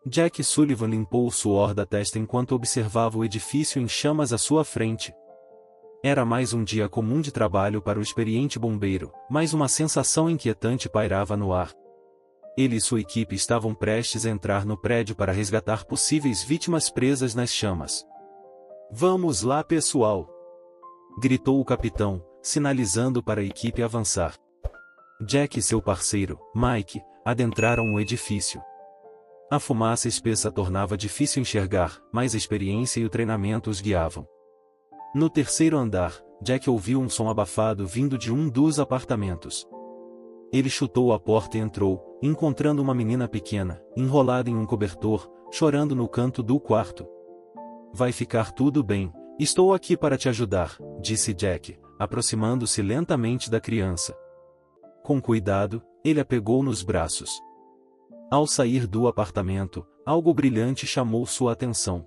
Jack Sullivan limpou o suor da testa enquanto observava o edifício em chamas à sua frente. Era mais um dia comum de trabalho para o experiente bombeiro, mas uma sensação inquietante pairava no ar. Ele e sua equipe estavam prestes a entrar no prédio para resgatar possíveis vítimas presas nas chamas. "Vamos lá, pessoal!" gritou o capitão, sinalizando para a equipe avançar. Jack e seu parceiro, Mike, adentraram o edifício. A fumaça espessa tornava difícil enxergar, mas a experiência e o treinamento os guiavam. No terceiro andar, Jack ouviu um som abafado vindo de um dos apartamentos. Ele chutou a porta e entrou, encontrando uma menina pequena, enrolada em um cobertor, chorando no canto do quarto. "Vai ficar tudo bem, estou aqui para te ajudar", disse Jack, aproximando-se lentamente da criança. Com cuidado, ele a pegou nos braços. Ao sair do apartamento, algo brilhante chamou sua atenção.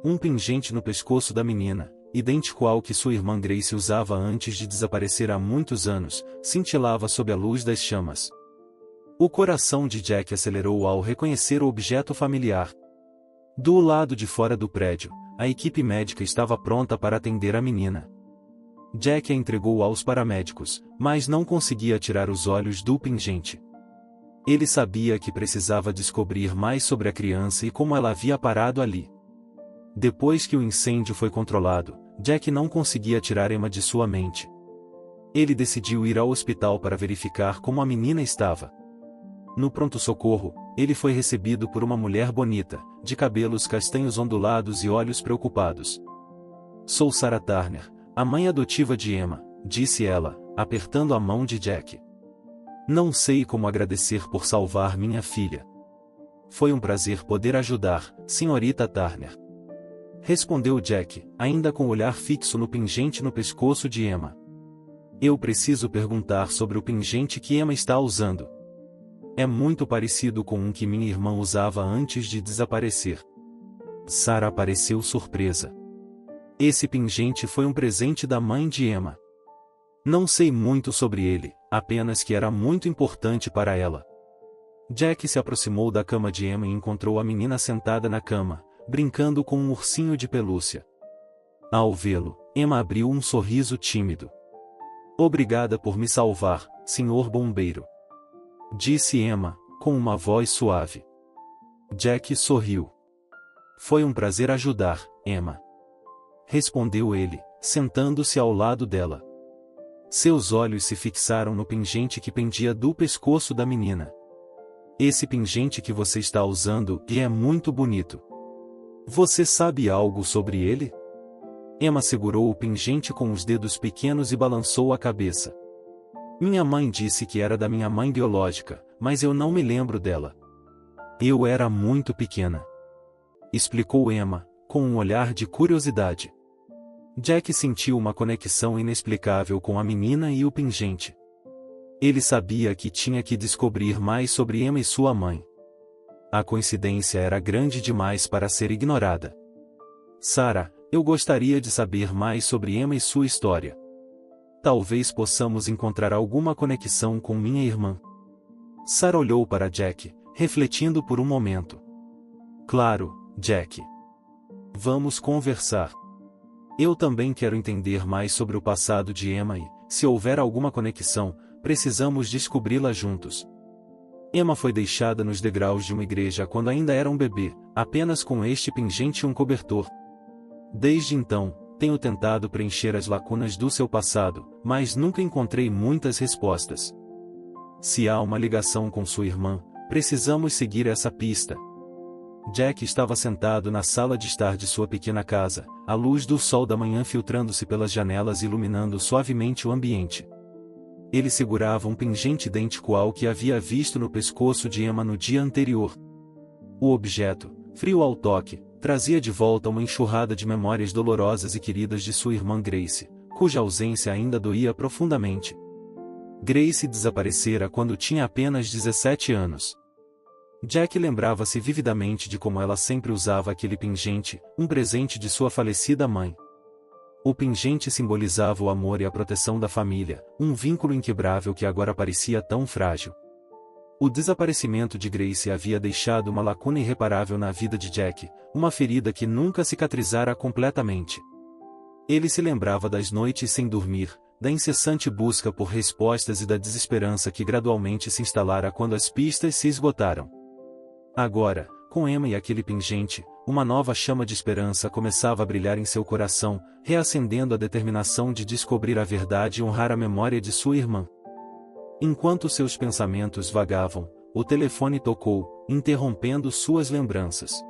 Um pingente no pescoço da menina, idêntico ao que sua irmã Grace usava antes de desaparecer há muitos anos, cintilava sob a luz das chamas. O coração de Jack acelerou ao reconhecer o objeto familiar. Do lado de fora do prédio, a equipe médica estava pronta para atender a menina. Jack a entregou aos paramédicos, mas não conseguia tirar os olhos do pingente. Ele sabia que precisava descobrir mais sobre a criança e como ela havia parado ali. Depois que o incêndio foi controlado, Jack não conseguia tirar Emma de sua mente. Ele decidiu ir ao hospital para verificar como a menina estava. No pronto-socorro, ele foi recebido por uma mulher bonita, de cabelos castanhos ondulados e olhos preocupados. "Sou Sarah Turner, a mãe adotiva de Emma", disse ela, apertando a mão de Jack. "Não sei como agradecer por salvar minha filha." "Foi um prazer poder ajudar, senhorita Turner", respondeu Jack, ainda com o olhar fixo no pingente no pescoço de Emma. "Eu preciso perguntar sobre o pingente que Emma está usando. É muito parecido com um que minha irmã usava antes de desaparecer." Sarah pareceu surpresa. "Esse pingente foi um presente da mãe de Emma. Não sei muito sobre ele, apenas que era muito importante para ela." Jack se aproximou da cama de Emma e encontrou a menina sentada na cama, brincando com um ursinho de pelúcia. Ao vê-lo, Emma abriu um sorriso tímido. "Obrigada por me salvar, senhor bombeiro", disse Emma, com uma voz suave. Jack sorriu. "Foi um prazer ajudar, Emma", respondeu ele, sentando-se ao lado dela. Seus olhos se fixaram no pingente que pendia do pescoço da menina. "Esse pingente que você está usando é muito bonito. Você sabe algo sobre ele?" Emma segurou o pingente com os dedos pequenos e balançou a cabeça. "Minha mãe disse que era da minha mãe biológica, mas eu não me lembro dela. Eu era muito pequena", explicou Emma, com um olhar de curiosidade. Jack sentiu uma conexão inexplicável com a menina e o pingente. Ele sabia que tinha que descobrir mais sobre Emma e sua mãe. A coincidência era grande demais para ser ignorada. "Sarah, eu gostaria de saber mais sobre Emma e sua história. Talvez possamos encontrar alguma conexão com minha irmã." Sarah olhou para Jack, refletindo por um momento. "Claro, Jack. Vamos conversar. Eu também quero entender mais sobre o passado de Emma e, se houver alguma conexão, precisamos descobri-la juntos." Emma foi deixada nos degraus de uma igreja quando ainda era um bebê, apenas com este pingente e um cobertor. Desde então, tenho tentado preencher as lacunas do seu passado, mas nunca encontrei muitas respostas. Se há uma ligação com sua irmã, precisamos seguir essa pista. Jack estava sentado na sala de estar de sua pequena casa, a luz do sol da manhã filtrando-se pelas janelas e iluminando suavemente o ambiente. Ele segurava um pingente idêntico ao que havia visto no pescoço de Emma no dia anterior. O objeto, frio ao toque, trazia de volta uma enxurrada de memórias dolorosas e queridas de sua irmã Grace, cuja ausência ainda doía profundamente. Grace desaparecera quando tinha apenas 17 anos. Jack lembrava-se vividamente de como ela sempre usava aquele pingente, um presente de sua falecida mãe. O pingente simbolizava o amor e a proteção da família, um vínculo inquebrável que agora parecia tão frágil. O desaparecimento de Grace havia deixado uma lacuna irreparável na vida de Jack, uma ferida que nunca cicatrizara completamente. Ele se lembrava das noites sem dormir, da incessante busca por respostas e da desesperança que gradualmente se instalara quando as pistas se esgotaram. Agora, com Emma e aquele pingente, uma nova chama de esperança começava a brilhar em seu coração, reacendendo a determinação de descobrir a verdade e honrar a memória de sua irmã. Enquanto seus pensamentos vagavam, o telefone tocou, interrompendo suas lembranças.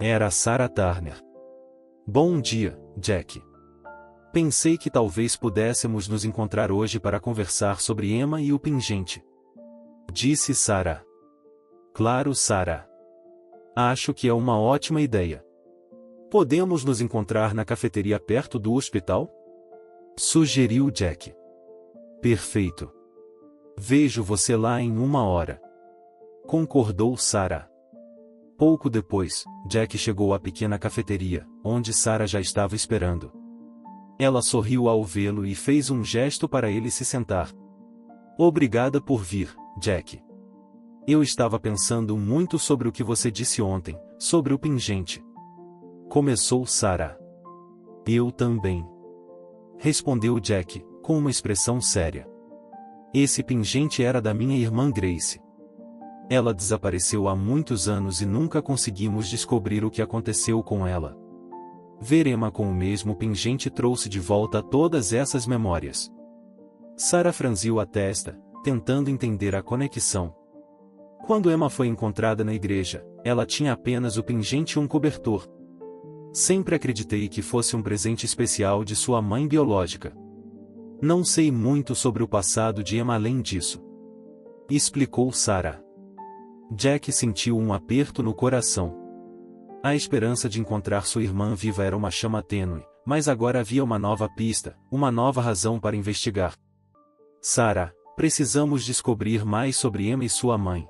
Era Sarah Turner. Bom dia, Jack. Pensei que talvez pudéssemos nos encontrar hoje para conversar sobre Emma e o pingente. Disse Sarah. Claro, Sarah. Acho que é uma ótima ideia. Podemos nos encontrar na cafeteria perto do hospital? Sugeriu Jack. Perfeito. Vejo você lá em 1 hora. Concordou Sarah. Pouco depois, Jack chegou à pequena cafeteria, onde Sarah já estava esperando. Ela sorriu ao vê-lo e fez um gesto para ele se sentar. Obrigada por vir, Jack. Eu estava pensando muito sobre o que você disse ontem, sobre o pingente. Começou Sarah. Eu também. Respondeu Jack, com uma expressão séria. Esse pingente era da minha irmã Grace. Ela desapareceu há muitos anos e nunca conseguimos descobrir o que aconteceu com ela. Ver Emma com o mesmo pingente trouxe de volta todas essas memórias. Sarah franziu a testa, tentando entender a conexão. Quando Emma foi encontrada na igreja, ela tinha apenas o pingente e um cobertor. Sempre acreditei que fosse um presente especial de sua mãe biológica. Não sei muito sobre o passado de Emma além disso. Explicou Sarah. Jack sentiu um aperto no coração. A esperança de encontrar sua irmã viva era uma chama tênue, mas agora havia uma nova pista, uma nova razão para investigar. Sarah, precisamos descobrir mais sobre Emma e sua mãe.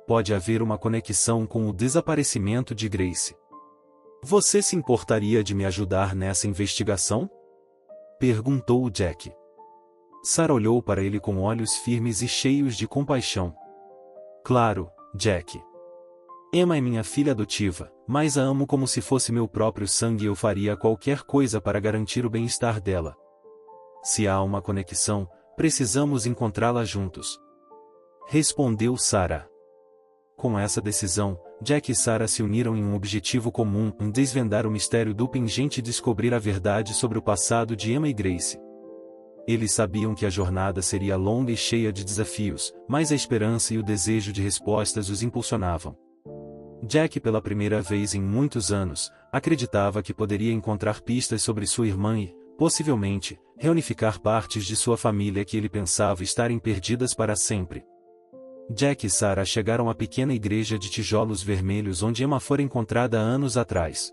Pode haver uma conexão com o desaparecimento de Grace. Você se importaria de me ajudar nessa investigação? Perguntou Jack. Sarah olhou para ele com olhos firmes e cheios de compaixão. Claro, Jack. Emma é minha filha adotiva, mas a amo como se fosse meu próprio sangue e eu faria qualquer coisa para garantir o bem-estar dela. Se há uma conexão, precisamos encontrá-la juntos. Respondeu Sarah. Com essa decisão, Jack e Sarah se uniram em um objetivo comum, em desvendar o mistério do pingente e descobrir a verdade sobre o passado de Emma e Grace. Eles sabiam que a jornada seria longa e cheia de desafios, mas a esperança e o desejo de respostas os impulsionavam. Jack, pela primeira vez em muitos anos, acreditava que poderia encontrar pistas sobre sua irmã e, possivelmente, reunificar partes de sua família que ele pensava estarem perdidas para sempre. Jack e Sarah chegaram à pequena igreja de tijolos vermelhos onde Emma fora encontrada anos atrás.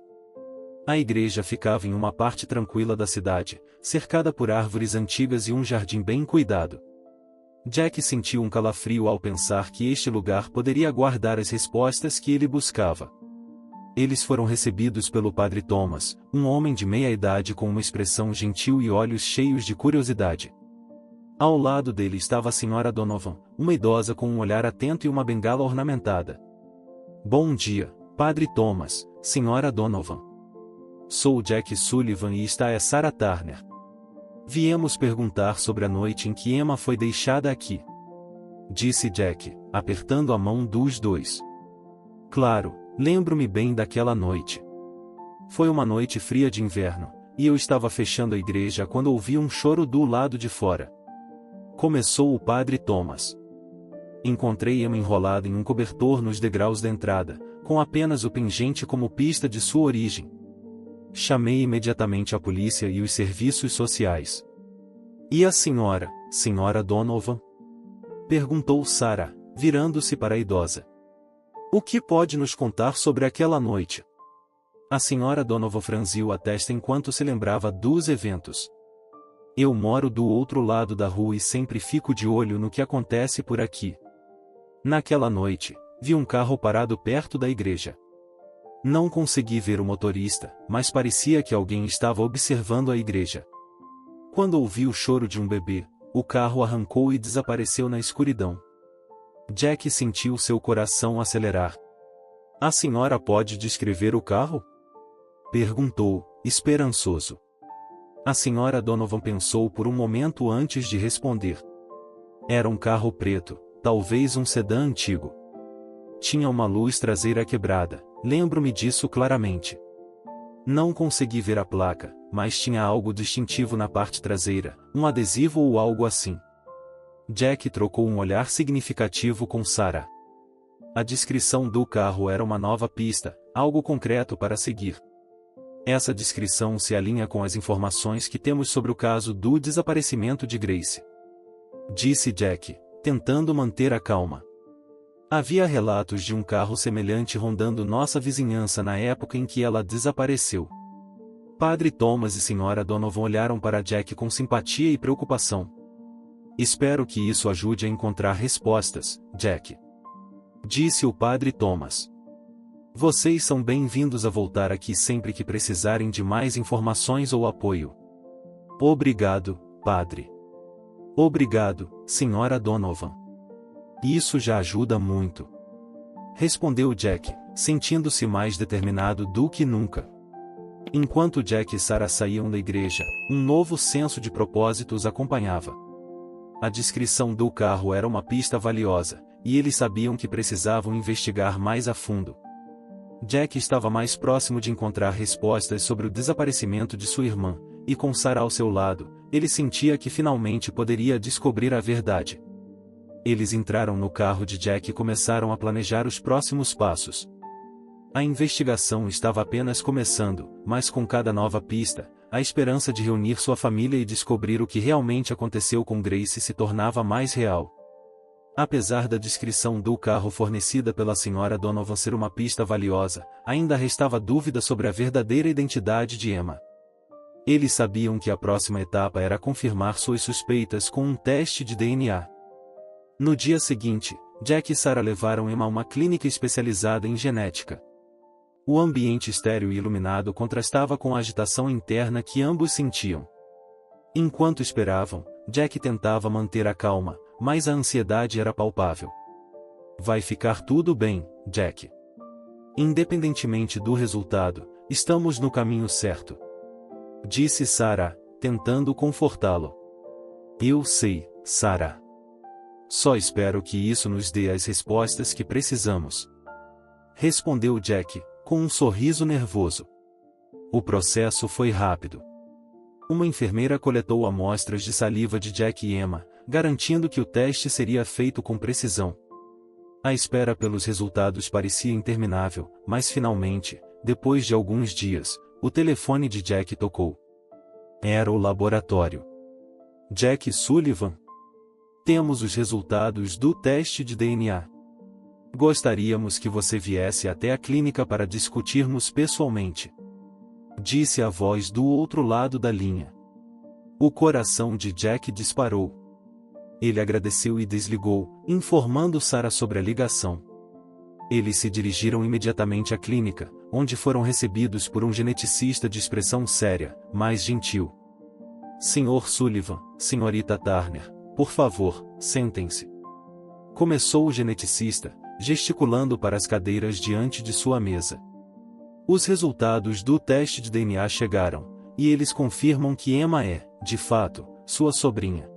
A igreja ficava em uma parte tranquila da cidade, cercada por árvores antigas e um jardim bem cuidado. Jack sentiu um calafrio ao pensar que este lugar poderia guardar as respostas que ele buscava. Eles foram recebidos pelo padre Thomas, um homem de meia-idade com uma expressão gentil e olhos cheios de curiosidade. Ao lado dele estava a senhora Donovan, uma idosa com um olhar atento e uma bengala ornamentada. Bom dia, padre Thomas, senhora Donovan. Sou Jack Sullivan e esta é Sarah Turner. Viemos perguntar sobre a noite em que Emma foi deixada aqui. Disse Jack, apertando a mão dos dois. Claro, lembro-me bem daquela noite. Foi uma noite fria de inverno, e eu estava fechando a igreja quando ouvi um choro do lado de fora. Começou o padre Thomas. Encontrei Emma enrolada em um cobertor nos degraus da entrada, com apenas o pingente como pista de sua origem. Chamei imediatamente a polícia e os serviços sociais. E a senhora, senhora Donovan? Perguntou Sarah, virando-se para a idosa. O que pode nos contar sobre aquela noite? A senhora Donovan franziu a testa enquanto se lembrava dos eventos. Eu moro do outro lado da rua e sempre fico de olho no que acontece por aqui. Naquela noite, vi um carro parado perto da igreja. Não consegui ver o motorista, mas parecia que alguém estava observando a igreja. Quando ouvi o choro de um bebê, o carro arrancou e desapareceu na escuridão. Jack sentiu seu coração acelerar. A senhora pode descrever o carro? Perguntou, esperançoso. A senhora Donovan pensou por um momento antes de responder. Era um carro preto, talvez um sedã antigo. Tinha uma luz traseira quebrada, lembro-me disso claramente. Não consegui ver a placa, mas tinha algo distintivo na parte traseira, um adesivo ou algo assim. Jack trocou um olhar significativo com Sarah. A descrição do carro era uma nova pista, algo concreto para seguir. Essa descrição se alinha com as informações que temos sobre o caso do desaparecimento de Grace. Disse Jack, tentando manter a calma. Havia relatos de um carro semelhante rondando nossa vizinhança na época em que ela desapareceu. Padre Thomas e Sra. Donovan olharam para Jack com simpatia e preocupação. Espero que isso ajude a encontrar respostas, Jack. Disse o Padre Thomas. Vocês são bem-vindos a voltar aqui sempre que precisarem de mais informações ou apoio. Obrigado, Padre. Obrigado, Sra. Donovan. Isso já ajuda muito. Respondeu Jack, sentindo-se mais determinado do que nunca. Enquanto Jack e Sarah saíam da igreja, um novo senso de propósito os acompanhava. A descrição do carro era uma pista valiosa, e eles sabiam que precisavam investigar mais a fundo. Jack estava mais próximo de encontrar respostas sobre o desaparecimento de sua irmã, e com Sarah ao seu lado, ele sentia que finalmente poderia descobrir a verdade. Eles entraram no carro de Jack e começaram a planejar os próximos passos. A investigação estava apenas começando, mas com cada nova pista, a esperança de reunir sua família e descobrir o que realmente aconteceu com Grace se tornava mais real. Apesar da descrição do carro fornecida pela Sra. Donovan ser uma pista valiosa, ainda restava dúvida sobre a verdadeira identidade de Emma. Eles sabiam que a próxima etapa era confirmar suas suspeitas com um teste de DNA. No dia seguinte, Jack e Sarah levaram Emma a uma clínica especializada em genética. O ambiente estéril e iluminado contrastava com a agitação interna que ambos sentiam. Enquanto esperavam, Jack tentava manter a calma, mas a ansiedade era palpável. Vai ficar tudo bem, Jack. Independentemente do resultado, estamos no caminho certo. Disse Sarah, tentando confortá-lo. Eu sei, Sarah. Só espero que isso nos dê as respostas que precisamos. Respondeu Jack, com um sorriso nervoso. O processo foi rápido. Uma enfermeira coletou amostras de saliva de Jack e Emma, garantindo que o teste seria feito com precisão. A espera pelos resultados parecia interminável, mas finalmente, depois de alguns dias, o telefone de Jack tocou. Era o laboratório. Jack Sullivan. Temos os resultados do teste de DNA. Gostaríamos que você viesse até a clínica para discutirmos pessoalmente. Disse a voz do outro lado da linha. O coração de Jack disparou. Ele agradeceu e desligou, informando Sarah sobre a ligação. Eles se dirigiram imediatamente à clínica, onde foram recebidos por um geneticista de expressão séria, mas gentil. Sr. Sullivan, Srta. Turner, por favor, sentem-se. Começou o geneticista, gesticulando para as cadeiras diante de sua mesa. Os resultados do teste de DNA chegaram, e eles confirmam que Emma é, de fato, sua sobrinha.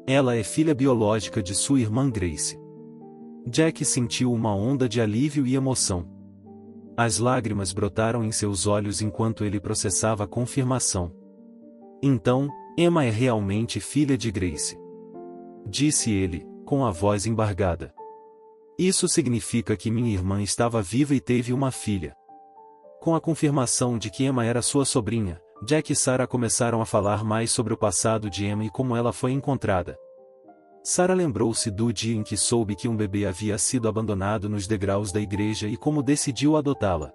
Ela é filha biológica de sua irmã Grace. Jack sentiu uma onda de alívio e emoção. As lágrimas brotaram em seus olhos enquanto ele processava a confirmação. Então, Emma é realmente filha de Grace. Disse ele, com a voz embargada. Isso significa que minha irmã estava viva e teve uma filha. Com a confirmação de que Emma era sua sobrinha, Jack e Sarah começaram a falar mais sobre o passado de Emma e como ela foi encontrada. Sarah lembrou-se do dia em que soube que um bebê havia sido abandonado nos degraus da igreja e como decidiu adotá-la.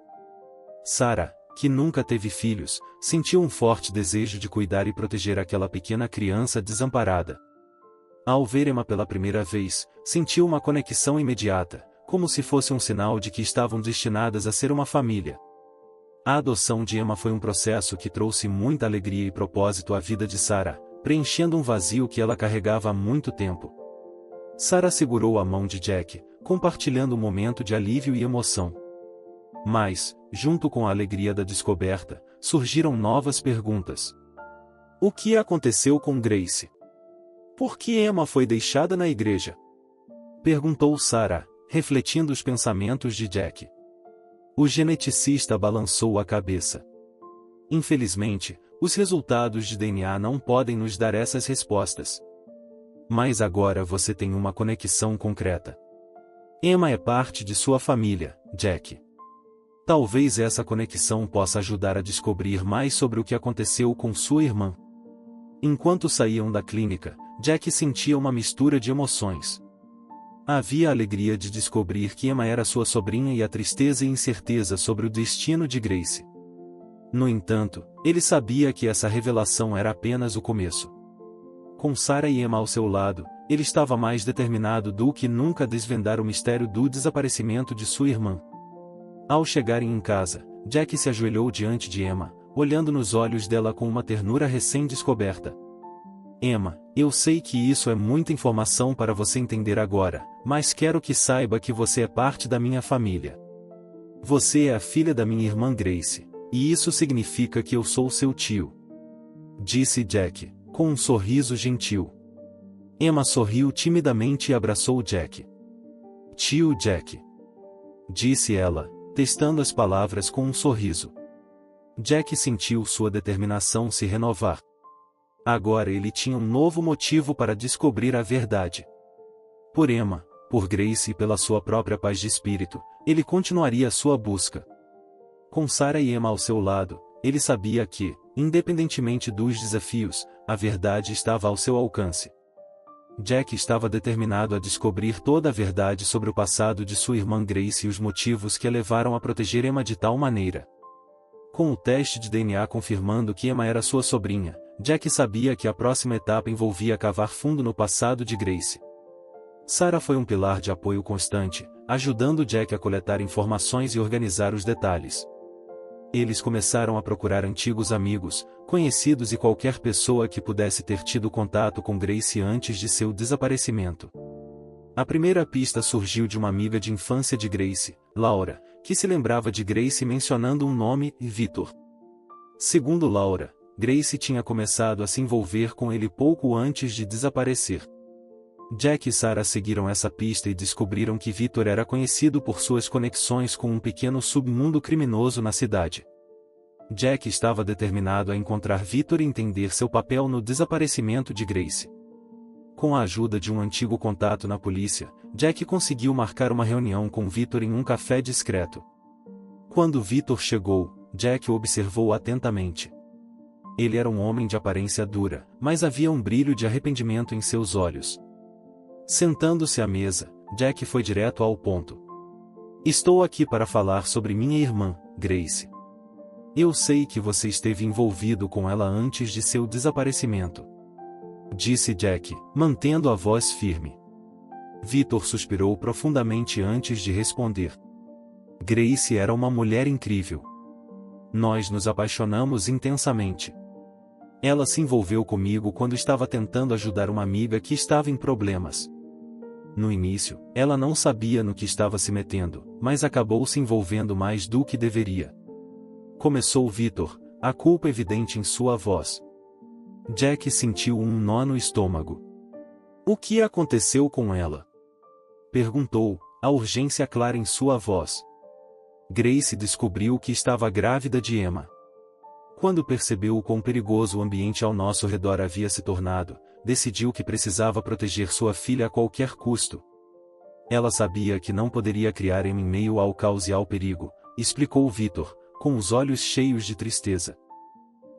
Sarah, que nunca teve filhos, sentiu um forte desejo de cuidar e proteger aquela pequena criança desamparada. Ao ver Emma pela primeira vez, sentiu uma conexão imediata, como se fosse um sinal de que estavam destinadas a ser uma família. A adoção de Emma foi um processo que trouxe muita alegria e propósito à vida de Sarah, preenchendo um vazio que ela carregava há muito tempo. Sarah segurou a mão de Jack, compartilhando um momento de alívio e emoção. Mas, junto com a alegria da descoberta, surgiram novas perguntas. O que aconteceu com Grace? Por que Emma foi deixada na igreja? Perguntou Sarah, refletindo os pensamentos de Jack. O geneticista balançou a cabeça. Infelizmente, os resultados de DNA não podem nos dar essas respostas. Mas agora você tem uma conexão concreta. Emma é parte de sua família, Jack. Talvez essa conexão possa ajudar a descobrir mais sobre o que aconteceu com sua irmã. Enquanto saíam da clínica, Jack sentia uma mistura de emoções. Havia a alegria de descobrir que Emma era sua sobrinha e a tristeza e incerteza sobre o destino de Grace. No entanto, ele sabia que essa revelação era apenas o começo. Com Sarah e Emma ao seu lado, ele estava mais determinado do que nunca a desvendar o mistério do desaparecimento de sua irmã. Ao chegarem em casa, Jack se ajoelhou diante de Emma, olhando nos olhos dela com uma ternura recém-descoberta. Emma, eu sei que isso é muita informação para você entender agora, mas quero que saiba que você é parte da minha família. Você é a filha da minha irmã Grace, e isso significa que eu sou seu tio. Disse Jack, com um sorriso gentil. Emma sorriu timidamente e abraçou Jack. Tio Jack. Disse ela, testando as palavras com um sorriso. Jack sentiu sua determinação se renovar. Agora ele tinha um novo motivo para descobrir a verdade. Por Emma, por Grace e pela sua própria paz de espírito, ele continuaria sua busca. Com Sarah e Emma ao seu lado, ele sabia que, independentemente dos desafios, a verdade estava ao seu alcance. Jack estava determinado a descobrir toda a verdade sobre o passado de sua irmã Grace e os motivos que a levaram a proteger Emma de tal maneira. Com o teste de DNA confirmando que Emma era sua sobrinha, Jack sabia que a próxima etapa envolvia cavar fundo no passado de Grace. Sarah foi um pilar de apoio constante, ajudando Jack a coletar informações e organizar os detalhes. Eles começaram a procurar antigos amigos, conhecidos e qualquer pessoa que pudesse ter tido contato com Grace antes de seu desaparecimento. A primeira pista surgiu de uma amiga de infância de Grace, Laura, que se lembrava de Grace mencionando um nome, Victor. Segundo Laura, Grace tinha começado a se envolver com ele pouco antes de desaparecer. Jack e Sarah seguiram essa pista e descobriram que Victor era conhecido por suas conexões com um pequeno submundo criminoso na cidade. Jack estava determinado a encontrar Victor e entender seu papel no desaparecimento de Grace. Com a ajuda de um antigo contato na polícia, Jack conseguiu marcar uma reunião com Victor em um café discreto. Quando Victor chegou, Jack o observou atentamente. Ele era um homem de aparência dura, mas havia um brilho de arrependimento em seus olhos. Sentando-se à mesa, Jack foi direto ao ponto. Estou aqui para falar sobre minha irmã, Grace. Eu sei que você esteve envolvido com ela antes de seu desaparecimento. Disse Jack, mantendo a voz firme. Victor suspirou profundamente antes de responder. Grace era uma mulher incrível. Nós nos apaixonamos intensamente. Ela se envolveu comigo quando estava tentando ajudar uma amiga que estava em problemas. No início, ela não sabia no que estava se metendo, mas acabou se envolvendo mais do que deveria. Começou Victor, a culpa evidente em sua voz. Jack sentiu um nó no estômago. O que aconteceu com ela? Perguntou, a urgência clara em sua voz. Grace descobriu que estava grávida de Emma. Quando percebeu o quão perigoso o ambiente ao nosso redor havia se tornado, decidiu que precisava proteger sua filha a qualquer custo. Ela sabia que não poderia criar Emma em meio ao caos e ao perigo, explicou Victor, com os olhos cheios de tristeza.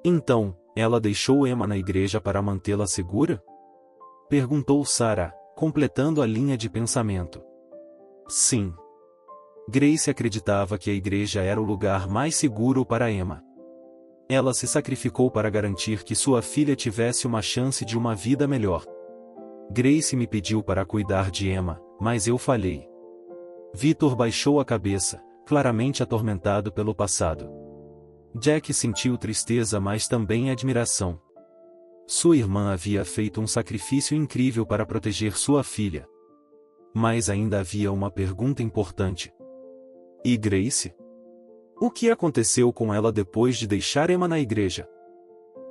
Então, ela deixou Emma na igreja para mantê-la segura? Perguntou Sarah, completando a linha de pensamento. Sim. Grace acreditava que a igreja era o lugar mais seguro para Emma. Ela se sacrificou para garantir que sua filha tivesse uma chance de uma vida melhor. Grace me pediu para cuidar de Emma, mas eu falhei. Victor baixou a cabeça, claramente atormentado pelo passado. Jack sentiu tristeza mas também admiração. Sua irmã havia feito um sacrifício incrível para proteger sua filha. Mas ainda havia uma pergunta importante. E Grace? O que aconteceu com ela depois de deixar Emma na igreja?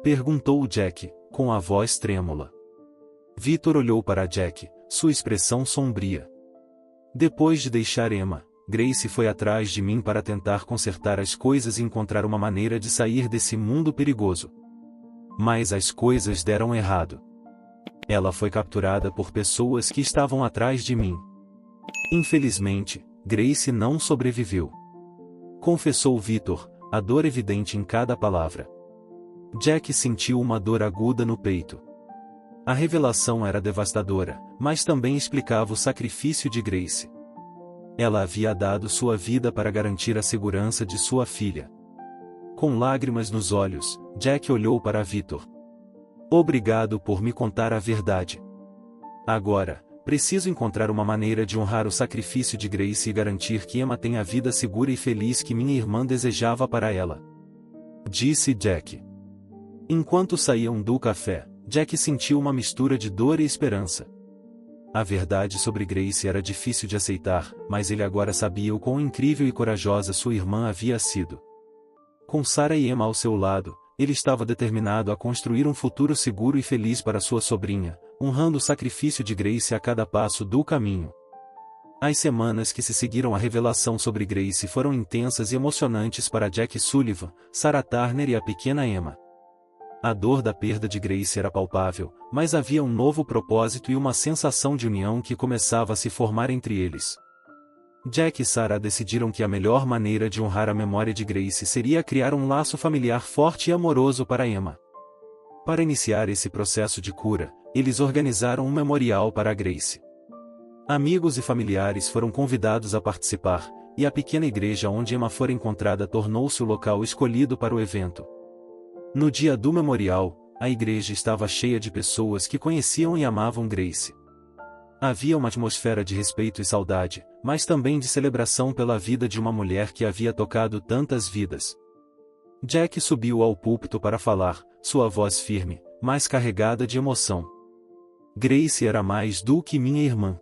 Perguntou Jack, com a voz trêmula. Victor olhou para Jack, sua expressão sombria. Depois de deixar Emma, Grace foi atrás de mim para tentar consertar as coisas e encontrar uma maneira de sair desse mundo perigoso. Mas as coisas deram errado. Ela foi capturada por pessoas que estavam atrás de mim. Infelizmente, Grace não sobreviveu. Confessou Victor, a dor evidente em cada palavra. Jack sentiu uma dor aguda no peito. A revelação era devastadora, mas também explicava o sacrifício de Grace. Ela havia dado sua vida para garantir a segurança de sua filha. Com lágrimas nos olhos, Jack olhou para Victor. Obrigado por me contar a verdade. Agora, preciso encontrar uma maneira de honrar o sacrifício de Grace e garantir que Emma tenha a vida segura e feliz que minha irmã desejava para ela. Disse Jack. Enquanto saíam do café, Jack sentiu uma mistura de dor e esperança. A verdade sobre Grace era difícil de aceitar, mas ele agora sabia o quão incrível e corajosa sua irmã havia sido. Com Sarah e Emma ao seu lado, ele estava determinado a construir um futuro seguro e feliz para sua sobrinha, honrando o sacrifício de Grace a cada passo do caminho. As semanas que se seguiram à revelação sobre Grace foram intensas e emocionantes para Jack Sullivan, Sarah Turner e a pequena Emma. A dor da perda de Grace era palpável, mas havia um novo propósito e uma sensação de união que começava a se formar entre eles. Jack e Sarah decidiram que a melhor maneira de honrar a memória de Grace seria criar um laço familiar forte e amoroso para Emma. Para iniciar esse processo de cura, eles organizaram um memorial para Grace. Amigos e familiares foram convidados a participar, e a pequena igreja onde Emma fora encontrada tornou-se o local escolhido para o evento. No dia do memorial, a igreja estava cheia de pessoas que conheciam e amavam Grace. Havia uma atmosfera de respeito e saudade, mas também de celebração pela vida de uma mulher que havia tocado tantas vidas. Jack subiu ao púlpito para falar, sua voz firme, mas carregada de emoção. Grace era mais do que minha irmã.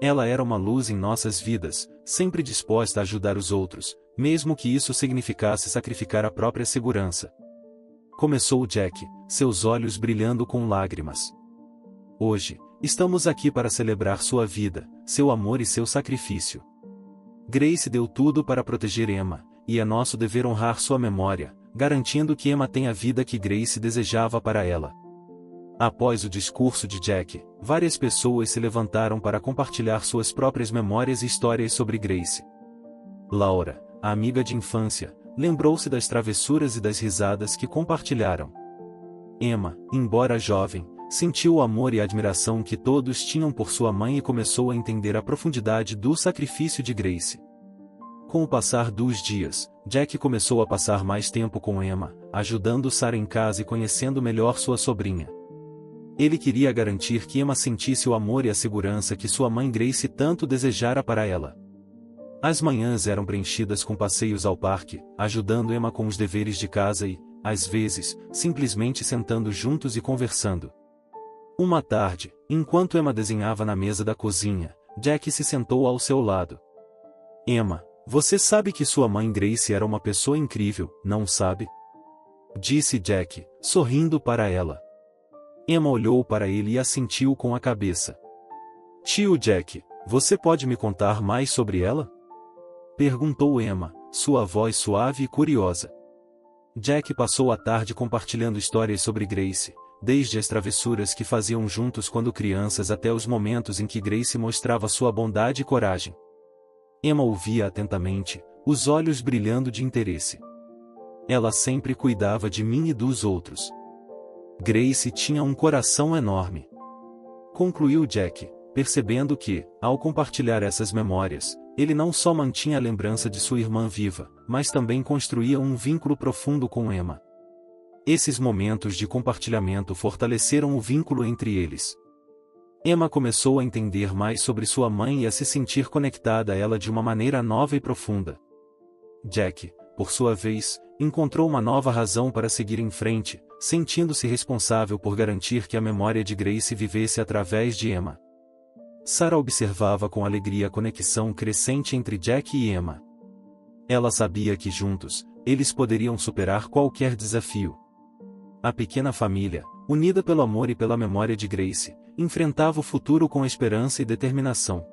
Ela era uma luz em nossas vidas, sempre disposta a ajudar os outros, mesmo que isso significasse sacrificar a própria segurança. Começou Jack, seus olhos brilhando com lágrimas. Hoje, estamos aqui para celebrar sua vida, seu amor e seu sacrifício. Grace deu tudo para proteger Emma, e é nosso dever honrar sua memória, garantindo que Emma tenha a vida que Grace desejava para ela. Após o discurso de Jack, várias pessoas se levantaram para compartilhar suas próprias memórias e histórias sobre Grace. Laura, a amiga de infância, lembrou-se das travessuras e das risadas que compartilharam. Emma, embora jovem, sentiu o amor e a admiração que todos tinham por sua mãe e começou a entender a profundidade do sacrifício de Grace. Com o passar dos dias, Jack começou a passar mais tempo com Emma, ajudando Sarah em casa e conhecendo melhor sua sobrinha. Ele queria garantir que Emma sentisse o amor e a segurança que sua mãe Grace tanto desejara para ela. As manhãs eram preenchidas com passeios ao parque, ajudando Emma com os deveres de casa e, às vezes, simplesmente sentando juntos e conversando. Uma tarde, enquanto Emma desenhava na mesa da cozinha, Jack se sentou ao seu lado. Emma, você sabe que sua mãe Grace era uma pessoa incrível, não sabe? Disse Jack, sorrindo para ela. Emma olhou para ele e assentiu com a cabeça. Tio Jack, você pode me contar mais sobre ela? Perguntou Emma, sua voz suave e curiosa. Jack passou a tarde compartilhando histórias sobre Grace, desde as travessuras que faziam juntos quando crianças até os momentos em que Grace mostrava sua bondade e coragem. Emma ouvia atentamente, os olhos brilhando de interesse. Ela sempre cuidava de mim e dos outros. Grace tinha um coração enorme. Concluiu Jack, percebendo que, ao compartilhar essas memórias, ele não só mantinha a lembrança de sua irmã viva, mas também construía um vínculo profundo com Emma. Esses momentos de compartilhamento fortaleceram o vínculo entre eles. Emma começou a entender mais sobre sua mãe e a se sentir conectada a ela de uma maneira nova e profunda. Jack, por sua vez, encontrou uma nova razão para seguir em frente, sentindo-se responsável por garantir que a memória de Grace vivesse através de Emma. Sarah observava com alegria a conexão crescente entre Jack e Emma. Ela sabia que juntos, eles poderiam superar qualquer desafio. A pequena família, unida pelo amor e pela memória de Grace, enfrentava o futuro com esperança e determinação.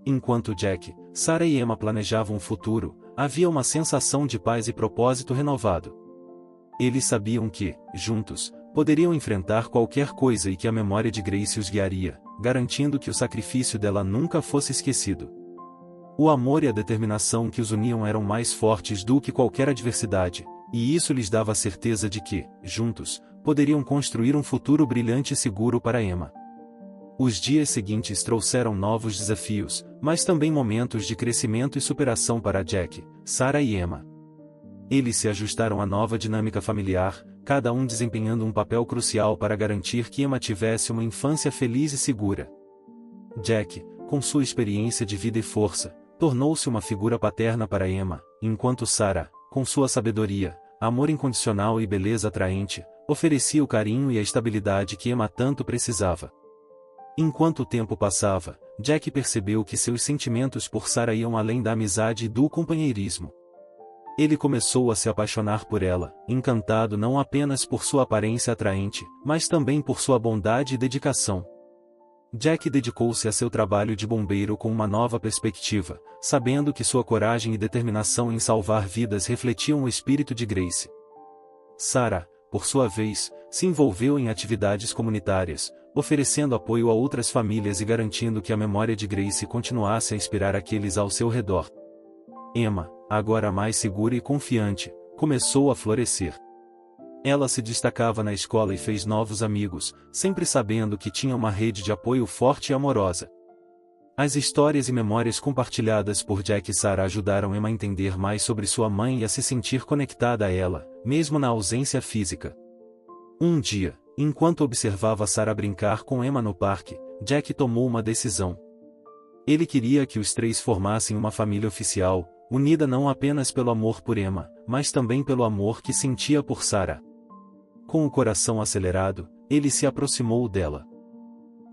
Enquanto Jack, Sarah e Emma planejavam o futuro, havia uma sensação de paz e propósito renovado. Eles sabiam que, juntos, poderiam enfrentar qualquer coisa e que a memória de Grace os guiaria, garantindo que o sacrifício dela nunca fosse esquecido. O amor e a determinação que os uniam eram mais fortes do que qualquer adversidade, e isso lhes dava a certeza de que, juntos, poderiam construir um futuro brilhante e seguro para Emma. Os dias seguintes trouxeram novos desafios, mas também momentos de crescimento e superação para Jack, Sarah e Emma. Eles se ajustaram à nova dinâmica familiar, cada um desempenhando um papel crucial para garantir que Emma tivesse uma infância feliz e segura. Jack, com sua experiência de vida e força, tornou-se uma figura paterna para Emma, enquanto Sarah, com sua sabedoria, amor incondicional e beleza atraente, oferecia o carinho e a estabilidade que Emma tanto precisava. Enquanto o tempo passava, Jack percebeu que seus sentimentos por Sarah iam além da amizade e do companheirismo. Ele começou a se apaixonar por ela, encantado não apenas por sua aparência atraente, mas também por sua bondade e dedicação. Jack dedicou-se a seu trabalho de bombeiro com uma nova perspectiva, sabendo que sua coragem e determinação em salvar vidas refletiam o espírito de Grace. Sarah, por sua vez, se envolveu em atividades comunitárias, oferecendo apoio a outras famílias e garantindo que a memória de Grace continuasse a inspirar aqueles ao seu redor. Emma, agora mais segura e confiante, começou a florescer. Ela se destacava na escola e fez novos amigos, sempre sabendo que tinha uma rede de apoio forte e amorosa. As histórias e memórias compartilhadas por Jack e Sarah ajudaram Emma a entender mais sobre sua mãe e a se sentir conectada a ela, mesmo na ausência física. Um dia, enquanto observava Sarah brincar com Emma no parque, Jack tomou uma decisão. Ele queria que os três formassem uma família oficial, unida não apenas pelo amor por Emma, mas também pelo amor que sentia por Sarah. Com o coração acelerado, ele se aproximou dela.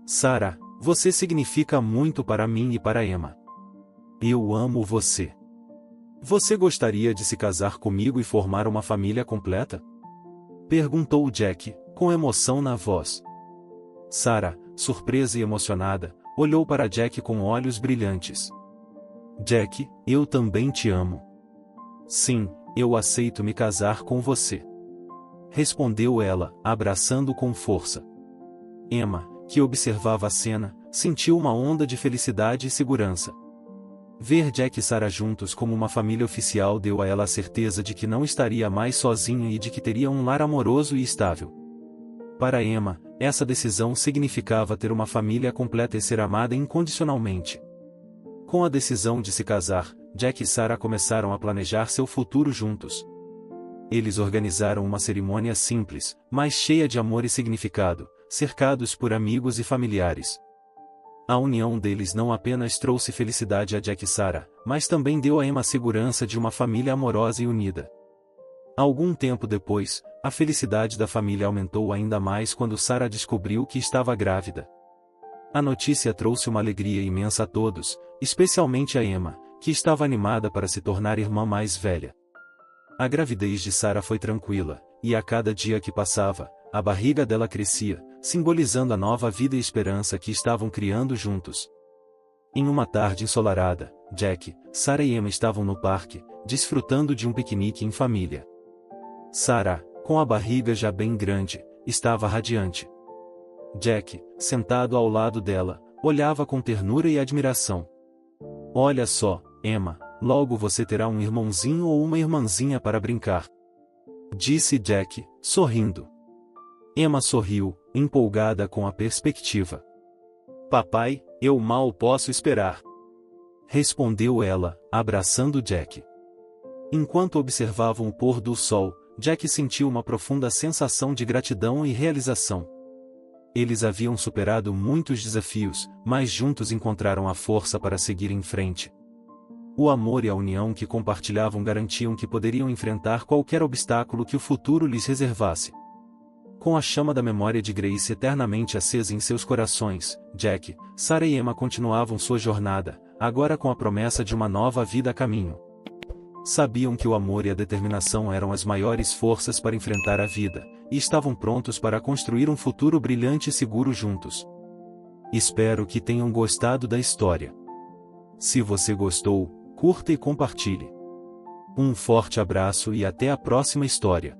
Sarah, você significa muito para mim e para Emma. Eu amo você. Você gostaria de se casar comigo e formar uma família completa? Perguntou Jack, com emoção na voz. Sarah, surpresa e emocionada, olhou para Jack com olhos brilhantes. Jack, eu também te amo. Sim, eu aceito me casar com você. Respondeu ela, abraçando com força. Emma, que observava a cena, sentiu uma onda de felicidade e segurança. Ver Jack e Sarah juntos como uma família oficial deu a ela a certeza de que não estaria mais sozinha e de que teria um lar amoroso e estável. Para Emma, essa decisão significava ter uma família completa e ser amada incondicionalmente. Com a decisão de se casar, Jack e Sarah começaram a planejar seu futuro juntos. Eles organizaram uma cerimônia simples, mas cheia de amor e significado, cercados por amigos e familiares. A união deles não apenas trouxe felicidade a Jack e Sarah, mas também deu a Emma a segurança de uma família amorosa e unida. Algum tempo depois, a felicidade da família aumentou ainda mais quando Sarah descobriu que estava grávida. A notícia trouxe uma alegria imensa a todos, especialmente a Emma, que estava animada para se tornar irmã mais velha. A gravidez de Sarah foi tranquila, e a cada dia que passava, a barriga dela crescia, simbolizando a nova vida e esperança que estavam criando juntos. Em uma tarde ensolarada, Jack, Sarah e Emma estavam no parque, desfrutando de um piquenique em família. Sarah, com a barriga já bem grande, estava radiante. Jack, sentado ao lado dela, olhava com ternura e admiração. Olha só, Emma, logo você terá um irmãozinho ou uma irmãzinha para brincar. Disse Jack, sorrindo. Emma sorriu, empolgada com a perspectiva. Papai, eu mal posso esperar. Respondeu ela, abraçando Jack. Enquanto observavam o pôr do sol, Jack sentiu uma profunda sensação de gratidão e realização. Eles haviam superado muitos desafios, mas juntos encontraram a força para seguir em frente. O amor e a união que compartilhavam garantiam que poderiam enfrentar qualquer obstáculo que o futuro lhes reservasse. Com a chama da memória de Grace eternamente acesa em seus corações, Jack, Sarah e Emma continuavam sua jornada, agora com a promessa de uma nova vida a caminho. Sabiam que o amor e a determinação eram as maiores forças para enfrentar a vida, e estavam prontos para construir um futuro brilhante e seguro juntos. Espero que tenham gostado da história. Se você gostou, curta e compartilhe. Um forte abraço e até a próxima história.